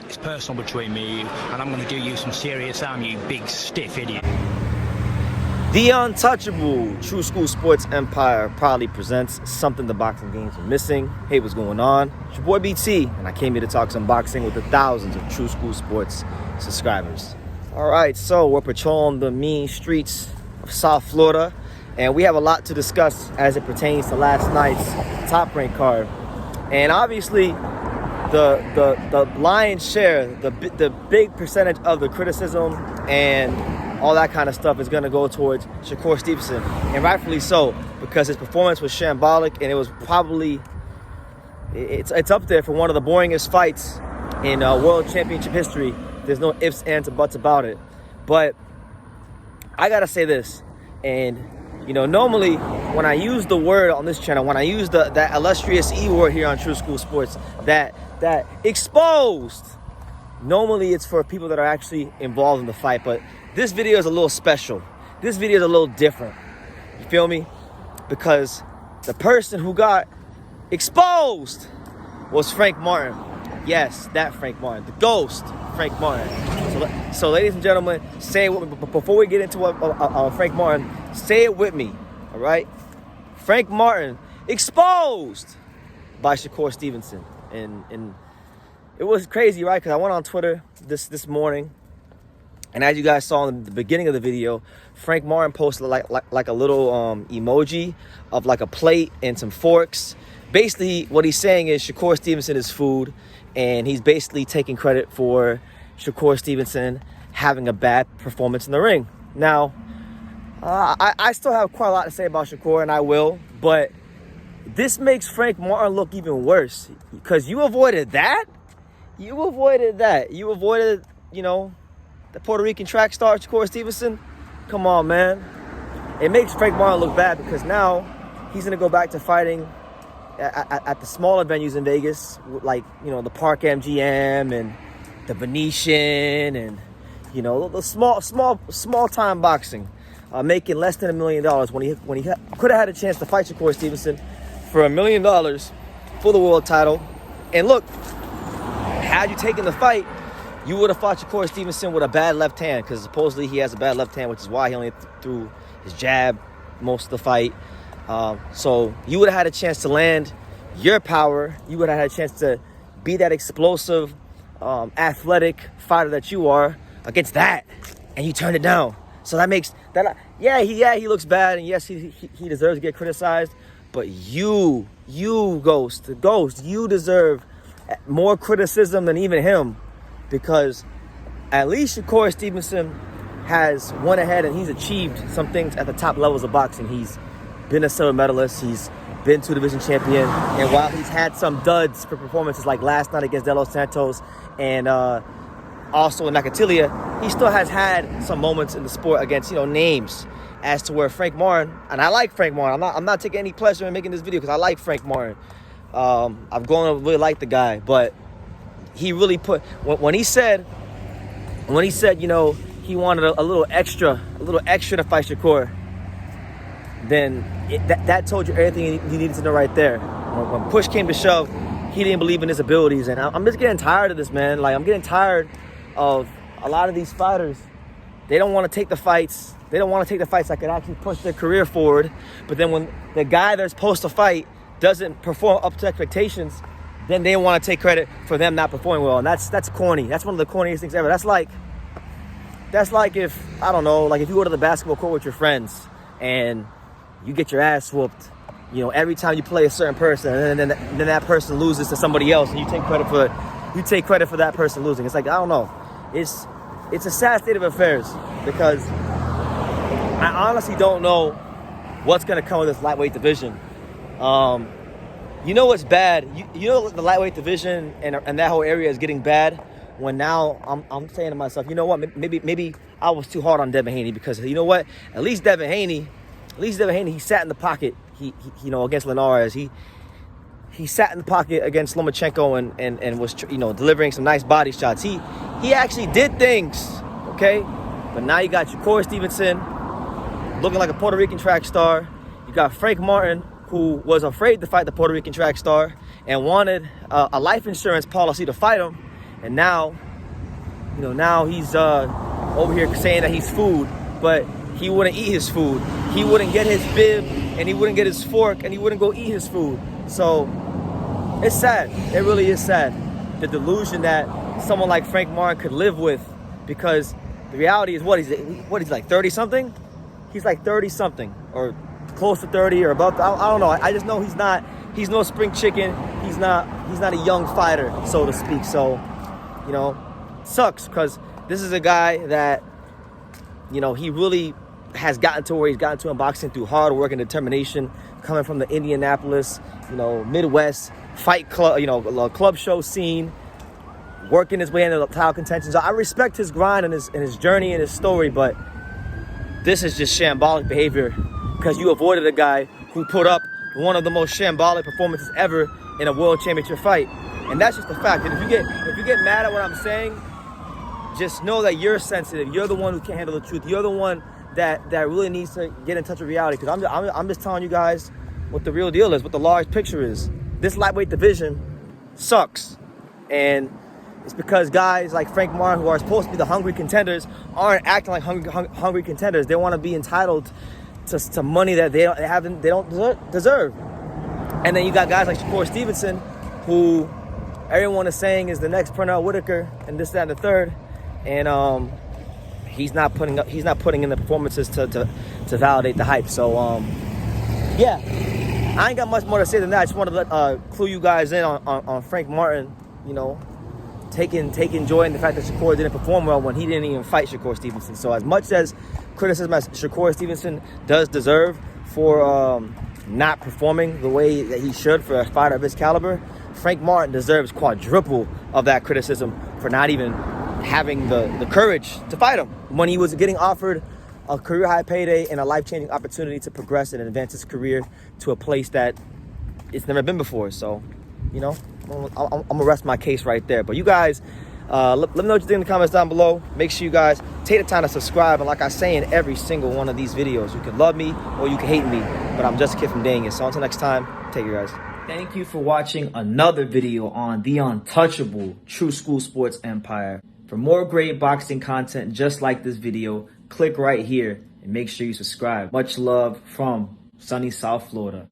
It's personal between me and you, and I'm going to do you some serious harm, you big stiff idiot. The untouchable True School Sports Empire proudly presents something the boxing games are missing. Hey, what's going on? It's your boy BT, and I came here to talk some boxing with the thousands of True School Sports subscribers. All right, so we're patrolling the mean streets of South Florida, and we have a lot to discuss as it pertains to last night's Top Rank card. And obviously, the lion's share, the big percentage of the criticism and all that kind of stuff is going to go towards Shakur Stevenson, and rightfully so, because his performance was shambolic, and it was probably it's up there for one of the boringest fights in World Championship history. There's no ifs, ands, or buts about it. But I gotta say this, and normally when I use the word on this channel, when I use that illustrious E word here on True School Sports, that exposed, normally it's for people that are actually involved in the fight, but this video is a little special. This video is a little different. You feel me? Because the person who got exposed was Frank Martin. Yes, that Frank Martin. The ghost, Frank Martin. So ladies and gentlemen, say it with me. But before we get into Frank Martin, say it with me, all right? Frank Martin exposed by Shakur Stevenson. And it was crazy, right? Because I went on Twitter this morning, and as you guys saw in the beginning of the video, Frank Martin posted like a little emoji of like a plate and some forks. Basically, what he's saying is Shakur Stevenson is food, and he's basically taking credit for Shakur Stevenson having a bad performance in the ring. Now, I still have quite a lot to say about Shakur, and I will, but this makes Frank Martin look even worse, because you avoided that. You avoided, the Puerto Rican track star, Shakur Stevenson. Come on, man. It makes Frank Martin look bad, because now he's going to go back to fighting at the smaller venues in Vegas, like, the Park MGM and the Venetian and, the small time boxing, making less than $1 million when he could have had a chance to fight Shakur Stevenson for $1 million for the world title. And look, had you taken the fight, you would have fought Shakur Stevenson with a bad left hand, because supposedly he has a bad left hand, which is why he only threw his jab most of the fight. So you would have had a chance to land your power. You would have had a chance to be that explosive, athletic fighter that you are against that, and you turned it down. So that makes that, he looks bad, and yes, he deserves to get criticized. But you Ghost, you deserve more criticism than even him, because at least Shakur Stevenson has went ahead and he's achieved some things at the top levels of boxing. He's been a silver medalist. He's been two-division champion. And while he's had some duds for performances like last night against Santos and also in Nakatilia, he still has had some moments in the sport against, names, as to where Frank Martin, and I like Frank Martin. I'm not taking any pleasure in making this video because I like Frank Martin. I've grown to really like the guy, but he really put, when he said, he wanted a little extra to fight Shakur, then that told you everything you needed to know right there. When push came to shove, he didn't believe in his abilities, and I'm just getting tired of this, man. Like, I'm getting tired of a lot of these fighters. They don't want to take the fights. They don't want to take the fights that could actually push their career forward. But then when the guy they're supposed to fight doesn't perform up to expectations, then they want to take credit for them not performing well. And that's corny. That's one of the corniest things ever. That's like if, I don't know, like if you go to the basketball court with your friends and you get your ass whooped, every time you play a certain person, and then that person loses to somebody else, and you take credit for that person losing. It's like, I don't know. It's a sad state of affairs, because I honestly don't know what's going to come with this lightweight division. You know what's bad? You know the lightweight division and that whole area is getting bad, when now I'm saying to myself, you know what? Maybe I was too hard on Devin Haney, because you know what? At least Devin Haney, he sat in the pocket. He against Linares, he sat in the pocket against Lomachenko and was delivering some nice body shots. He actually did things, okay? But now you got Shakur Stevenson looking like a Puerto Rican track star. You got Frank Martin, who was afraid to fight the Puerto Rican track star and wanted a life insurance policy to fight him. And now, now he's over here saying that he's food, but he wouldn't eat his food. He wouldn't get his bib, and he wouldn't get his fork, and he wouldn't go eat his food. So it's sad. It really is sad. The delusion that someone like Frank Martin could live with, because the reality is he's like 30 something. He's like 30 something, or close to 30, or above. I don't know. I just know he's no spring chicken. He's not a young fighter, so to speak. So, sucks, because this is a guy that, he really has gotten to where he's gotten to in boxing through hard work and determination, coming from the Indianapolis, Midwest fight club, club show scene, working his way into the title contention. So I respect his grind and his journey and his story, but this is just shambolic behavior, because you avoided a guy who put up one of the most shambolic performances ever in a world championship fight. And that's just the fact. And if you get mad at what I'm saying, just know that you're sensitive. You're the one who can't handle the truth. You're the one that really needs to get in touch with reality. Because I'm just telling you guys what the real deal is, what the large picture is. This lightweight division sucks. And it's because guys like Frank Martin, who are supposed to be the hungry contenders, aren't acting like hungry contenders. They want to be entitled to money that they don't deserve. And then you got guys like Shakur Stevenson, who everyone is saying is the next Pernell Whitaker, and this, that, and the third. And he's not putting in the performances to validate the hype. So yeah, I ain't got much more to say than that. I just wanted to clue you guys in on Frank Martin, taking joy in the fact that Shakur didn't perform well when he didn't even fight Shakur Stevenson. So as much as criticism as Shakur Stevenson does deserve for not performing the way that he should for a fighter of his caliber, Frank Martin deserves quadruple of that criticism for not even having the courage to fight him when he was getting offered a career-high payday and a life-changing opportunity to progress and advance his career to a place that it's never been before. So, I'm gonna rest my case right there. But you guys, let me know what you think in the comments down below. Make sure you guys take the time to subscribe. And like I say in every single one of these videos, you can love me or you can hate me, but I'm just a kid from Dang It. So until next time, take care, guys. Thank you for watching another video on the untouchable True School Sports Empire. For more great boxing content just like this video, click right here and make sure you subscribe. Much love from sunny South Florida.